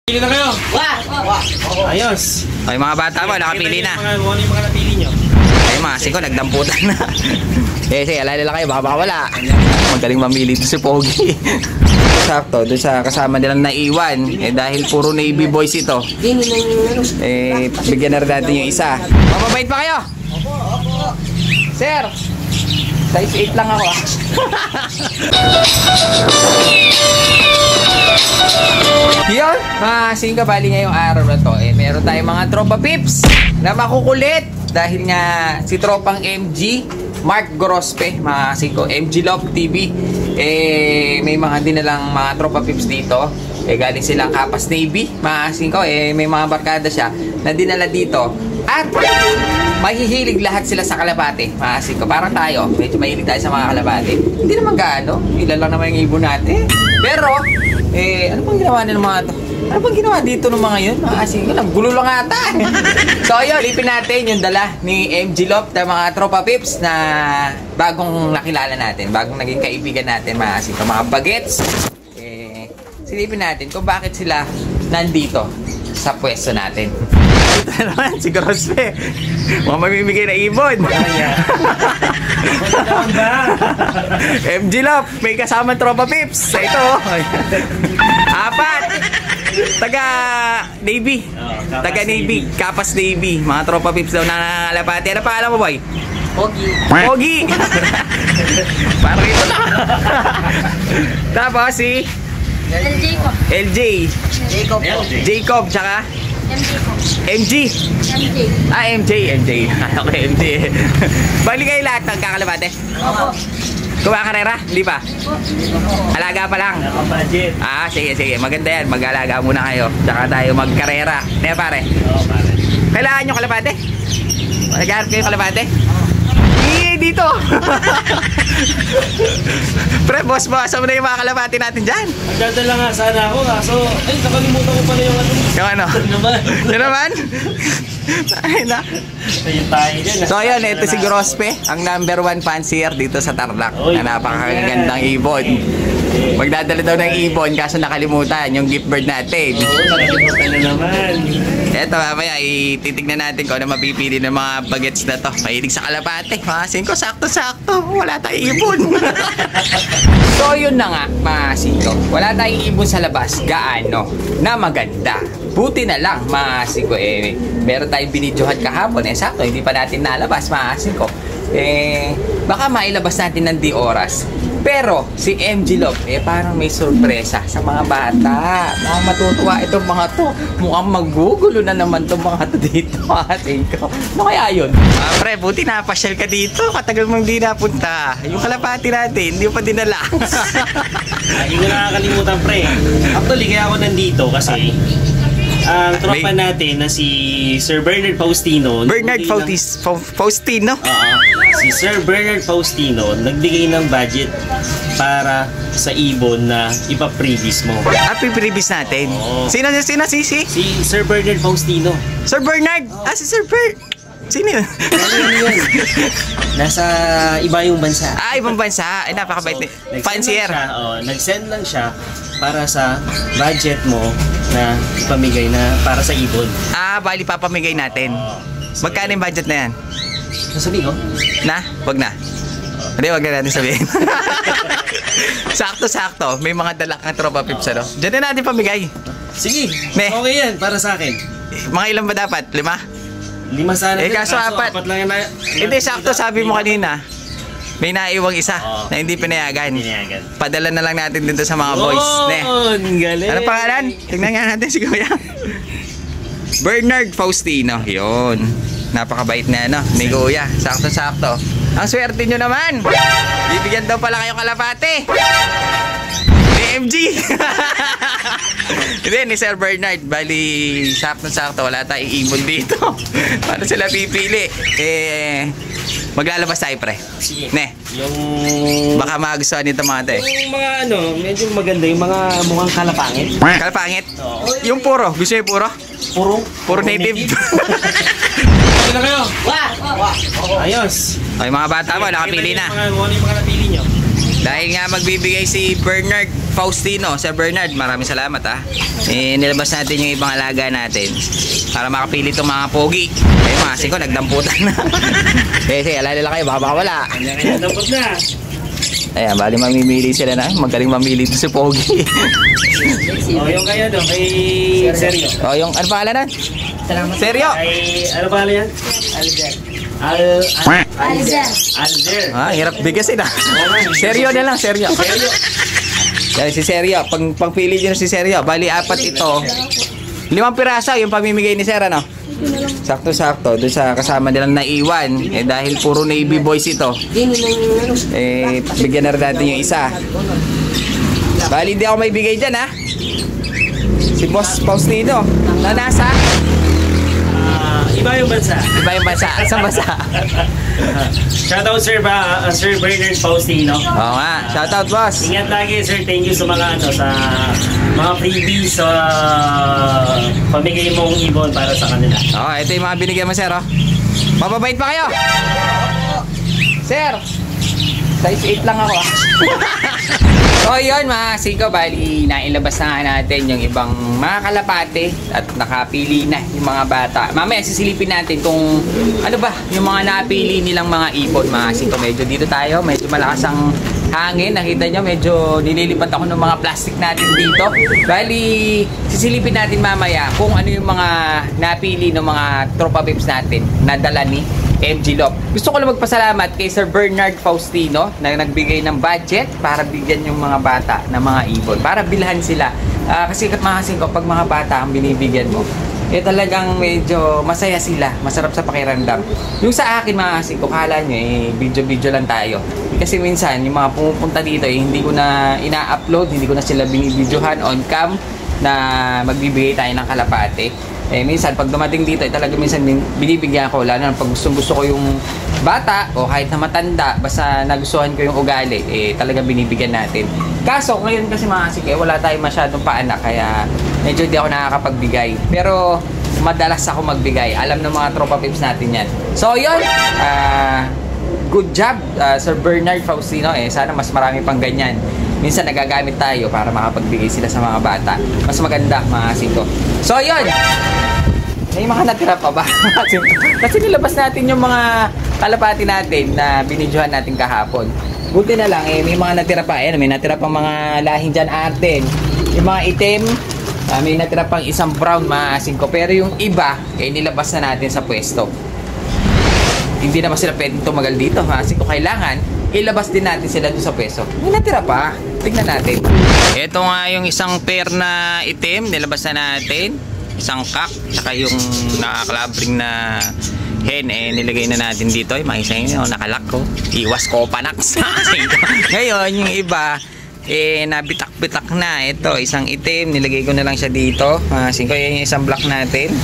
Pili na kayo. Ayos. Ay mga bata mo, nakapili na. Ano yung mga napili nyo? Ay mga siko, nagdamputan na. Sige, alala lang kayo, baka wala. Magaling mamili ito si Pogi. Sakto, doon sa kasama nilang naiwan. Dahil puro Navy boys ito. Bigyan na rin natin yung isa. Mababait pa kayo? Opo. Sir, size 8 lang ako Yun, mga singka, bali ngayong araw na to meron tayong mga tropa pips na makukulit dahil nga si tropang MG Mark Gorospe, mga singko, MG Love TV may mga dinalang mga tropa pips dito galing silang Kapas Navy, mga singko, may mga barkada siya na dinala dito at mahihilig lahat sila sa kalapate, mga singko. Parang tayo, medyo mahilig tayo sa mga kalapate. Hindi naman gaano, ilan lang naman yung ibon natin, pero ano pang ginawa nila mga to? Ano pang ginawa dito ng mga yun? Mga asing ko lang, gulo lang ata. So ayun, lipin natin yung dala ni MG Love na mga tropa pips na bagong nakilala natin, bagong naging kaibigan natin, mga asing ko, mga bagets. Silipin natin kung bakit sila nandito sa pwesto natin. Ito na naman, si Grospe. Mga mamimigay na ibon. MG Love, may kasamang tropa pips. Ito, apat. Taga Navy. Taga Navy, Kapas Navy. Mga tropa pips daw na nangalapati. Ano pa alam mo, boy? Pogi. Parang ito na. Tapos si LJ. Jacob, tsaka MG. MJ. Okay, MJ. Bali kayo lahat ng kakalabate? Opo. Kumakarera? Hindi pa? Alaga pa lang? Sige. Maganda yan. Mag-alaga muna kayo. Tsaka tayo magkarera. Hindi pare? Oo, pare. Kailangan nyo kalabate? Nagharap kayo kalabate? Dito. Pre, boss, saan mo na yung mga kalapati natin dyan? Magdadala nga sana ako, kaso nakalimutan ko pala yung ano. Yung ano? Yun naman? Ayun na. So ayun, ito si Grospe, ang #1 fancier dito sa Tarlac, na napakagandang ibon. Magdadala daw ng ibon kaso nakalimutan yung gift bird natin. Nakalimutan na naman. Eto, mamaya ititignan natin kung ano mapipili ng mga bagets na to. Mahilig sa kalapate. Mga singko, sakto. Wala tayong ibon. So yun na nga, mga singko. Wala tayong ibon sa labas. Gaano na maganda. Buti na lang, mga singko. Meron tayong binidyohan kahapon. Sakto, hindi pa natin nalabas, mga singko. Baka mailabas natin ng di oras. Pero si MG Love parang may sorpresa sa mga bata. Mukhang matutuwa itong mga to. Mukhang maggugulo na naman itong mga to dito. Ano kaya yun? Pre, buti napasyal ka dito. Katagal mong di napunta. Yung kalapati natin, hindi pa dinala. Hindi ko nakakalimutan, pre. Actually, kaya ako nandito kasi ang tropa natin na si Sir Bernard Faustino. Faustino? Si Sir Bernard Faustino nagbigay ng budget para sa ibon na ipa-previous mo. Previous natin? Sino? Si Sir Bernard Faustino. Sir Bernard? Si Sir Bernard. Sino yun? Nasa iba yung bansa. Ibang bansa. Ay, napakabait. Fancier. Nag-send lang siya para sa budget mo na ipamigay na para sa ibon. Bali papamigay natin. Magkano yung budget na yan? Sasabihin ko? Wag na. Hindi, wag na natin sabihin. Sakto. May mga dala kang tropa pips, ano? Diyan na natin pamigay. Sige. Okay yan, para sa akin. Mga ilan ba dapat? 5? 5 sana. Kaso 4 lang na. Hindi, sakto, sabi mo kanina. May naiwang isa na hindi pinayagan. Padala na lang natin dito sa mga boys. Galing. Ano pangalan? Tingnan nga natin si Kuya. Bernard Faustino. Yun. Napakabait na ni Kuya. Sakto. Ang swerte nyo naman. Bibigyan daw pala kayo kalapate. Ni MG. Hindi, ni Sir Bernard. Bali, sakto. Wala tayong ibon dito. Paano sila pipili? Maglalabas tayo, pre. Sige. Baka magustuhan nito mga te. Yung mga medyo maganda. Yung mga mukhang kalapangit. Kalapangit? Yung puro. Gusto nyo puro? Puro native. Pili na kayo. Ayos. Ay, mga bata mo, nakapili na. Ano yung mga napili nyo? Dahil nga magbibigay si Bernard Faustino. Sir Bernard, maraming salamat nilabas natin yung ibang alaga natin para makapili itong mga pogi. Ayun mga singko, nagdamputan na. Sige, alala kayo, baka wala. Kanya-kanya dampot na. Ayan, bali mamimili sila na. Magaling mamili ito si Pogi. Yung kayo doon, kay Seryo. Yung, ano pangalan na? Salamat. Seryo! Kay, ano pangalan yan? Alger. Alger. Hirap bigasin Seryo na lang, Seryo. Seryo. Yan, si Seryo. Pagpili nyo si Seryo. Bali, 4 ito. 5 piraso yung pamimigay ni Sir, ano? Sakto-sakto. Doon sa kasama nilang naiwan. Dahil puro Navy boys ito. Bigyan na rin natin yung isa. Bali, hindi ako may bigay dyan, Si Boss Faustino. Na nasa? Iba yung bansa. Iba yung bansa. Saan bansa? Shoutout Sir Bernard Faustino. Oo nga. Shoutout, boss. Ingat lagi sir. Thank you sa mga sa mga freebies sa pamigay mong ibon para sa kanila. Ito yung mga binigyan mo, sir. Mababait pa kayo? Sir, size 8 lang ako. So yun mga siko, bali nailabas na natin yung ibang mga kalapate at nakapili na yung mga bata. Mamaya sisilipin natin kung ano ba yung mga napili nilang mga ibon mga siko. Medyo dito tayo, medyo malakas ang hangin. Nakita nyo, medyo nililipat ako ng mga plastic natin dito. Bali, sisilipin natin mamaya kung ano yung mga napili ng mga tropa pips natin na dala ni MG Lop. Gusto ko lang magpasalamat kay Sir Bernard Faustino na nagbigay ng budget para bigyan yung mga bata ng mga ibon, para bilhan sila. Kasi makasing ko, pag mga bata ang binibigyan mo, talagang medyo masaya sila, masarap sa pakiramdam. Yung sa akin mga kasing ko, kala nyo video-video lang tayo. Kasi minsan, yung mga pumupunta dito, hindi ko na ina-upload, hindi ko na sila binibidyohan on cam na magbibigay tayo ng kalapate. Minsan pag dumating dito talaga minsan binibigyan ko, lalo na pag gusto ko yung bata o kahit na matanda, basta nagustuhan ko yung ugali, talaga binibigyan natin. Kaso ngayon kasi mga kasike, wala tayong masyadong paanak kaya medyo di ako nakakapagbigay, pero madalas ako magbigay. Alam ng mga tropa pips natin yan. So yun, good job Sir Bernard Faustino. Sana mas marami pang ganyan. Minsan nagagamit tayo para makapagbigay sila sa mga bata. Mas maganda mga kasiko. So yun, may mga natira pa ba? Kasi nilabas natin yung mga kalapati natin na binidyohan natin kahapon. Buti na lang, may mga natira pa. May natira pang mga lahing dyan atin. Yung mga itim, may natira pang isang brown mga kasiko. Pero yung iba, nilabas na natin sa pwesto. Hindi naman sila pwedeng tumagal dito kasi kung kailangan, ilabas din natin sila doon sa pwesto. May natira pa. Tignan natin. Ito nga yung isang pair na itim, nilabas na natin. Isang kak, saka yung nakaklabring na hen, nilagay na natin dito. Makisa nyo, nakalak ko. Iwas ko panax. Ngayon, yung iba, nabitak-bitak na. Ito, isang itim, nilagay ko na lang siya dito. Singko, yan yung isang black natin.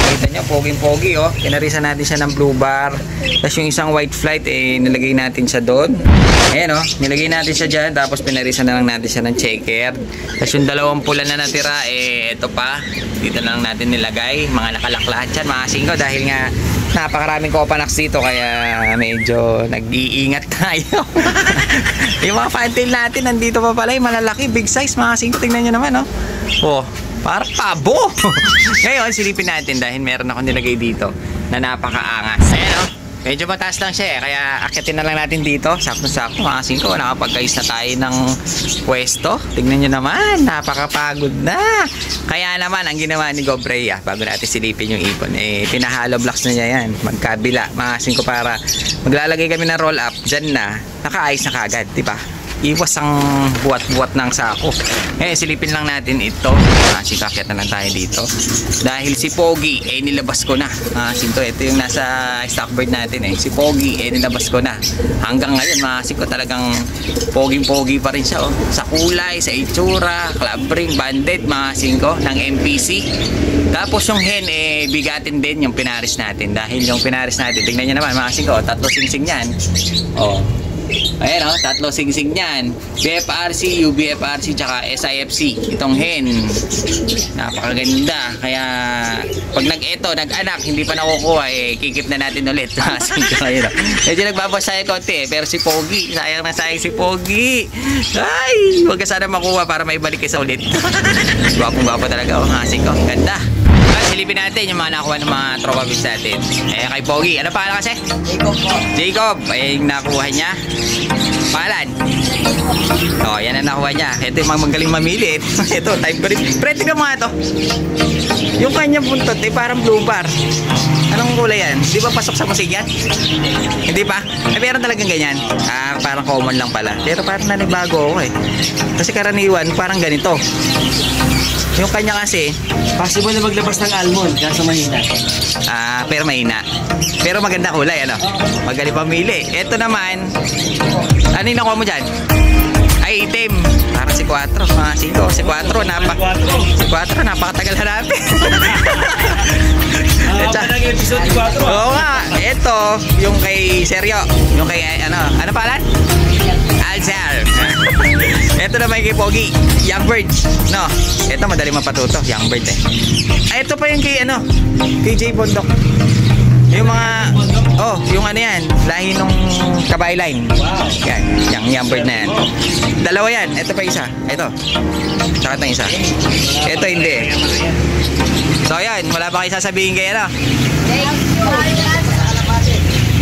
Kita nyo, poging-pogi, kinarisa natin siya ng blue bar. Tapos yung isang white flight, nilagay natin siya doon. Ayan, nilagay natin siya dyan. Tapos pinarisa na lang natin siya ng checker. Tapos yung dalawang pula na natira, ito pa. Dito na lang natin nilagay. Mga nakalaklahat yan, mga singko. Dahil nga, napakaraming Copanax dito. Kaya medyo nag-iingat tayo. Yung mga fantail natin, nandito pa pala. Yung malalaki, big size, mga singko. Tingnan nyo naman, parang pabo. Ngayon, silipin natin dahil meron ako nilagay dito na napakaangas. Ayan medyo mataas lang siya kaya akyatin na lang natin dito. Sakto-sakto mga singko, nakapag-ayos na tayo ng pwesto. Tignan nyo naman, napakapagod na. Kaya naman, ang ginawa ni Gobrea, bago natin silipin yung ipon, pinahalo blocks na niya yan, magkabila mga singko, para maglalagay kami ng roll up, dyan na, nakaayos na kagad, diba? Iwas ang buwat-buwat ng sako. Silipin lang natin ito. Sikakyat na lang tayo dito. Dahil si Pogi, nilabas ko na. Sinto, ito yung nasa stockbird natin. Si Pogi, nilabas ko na. Hanggang ngayon, ko talagang poging-pogi pa rin siya. Sa kulay, sa itsura, club ring, banded, mga singko, ng MPC. Tapos yung hen, bigatin din yung pinaris natin. Dahil yung pinaris natin, tignan nyo naman, mga singko, 3 singsing yan. Ayan o, tatlo sing-sing niyan. BFRC, UBFRC, tsaka SIFC. Itong hen. Napakaganda. Kaya, pag nag-anak, hindi pa nakukuha, kikip na natin ulit. Medyo nagbabawas tayo konti pero si Pogi, sayang na sayang si Pogi. Ay, huwag ka sana makuha para maibalik ka sa ulit. Gwapong-gwapo talaga, asing ko. Ganda. Silipin natin yung mga nakuha ng mga tropa bits natin. Kay Pogi, ano pangalan kasi? Jacob po. Jacob, yung nakuha niya. Pangalan? Yan ang nakuha niya. Ito yung mga magaling mamili. Ito, type ko rin. Pre, tingnan mo nga ito. Yung kanyang buntot, parang blue bar. Anong kulay yan? Di ba pasok sa musig yan? Hindi pa? Meron talagang ganyan. Parang common lang pala. Pero parang nanibago ako Kasi karaniwan, parang ganito. Yung kanya kasi, Possible na maglabas ng almond, kaso mahina. pero mahina. Pero maganda kulay, ano? Magaling pamili. Ito naman, ano yung nakuha mo dyan? Ay, itim. Parang si 4, mga 5. Si 4, si 4, napakatagal hanapin. Episode 4. Oo nga. Ito, yung kay Seryo. Yung kay, ano pangalan? Alzar. Ito naman kay Pogi. Young Bird. No, ito madali mapatuto. Young Bird ito pa yung kay, kay J Bondok. Yung mga, yung yan, lahi nung Kabay Line. Wow. Yan, yung Young Bird na yan. Dalawa yan. Ito pa isa. Ito. Tsaka itong isa. Ito hindi. So yan, wala ba kayo sasabihin kayo,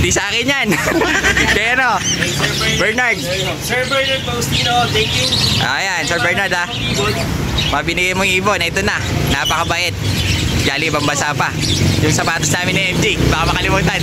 Di sa akin yan. Kaya Bernard. Sir Bernard Faustino, thank you. Ayan, Sir Bernard mabinigay mong ibon. Ito na, napakabait. Jolly, pambasa pa. Yung sapatos namin ni MJ, baka makalimutan.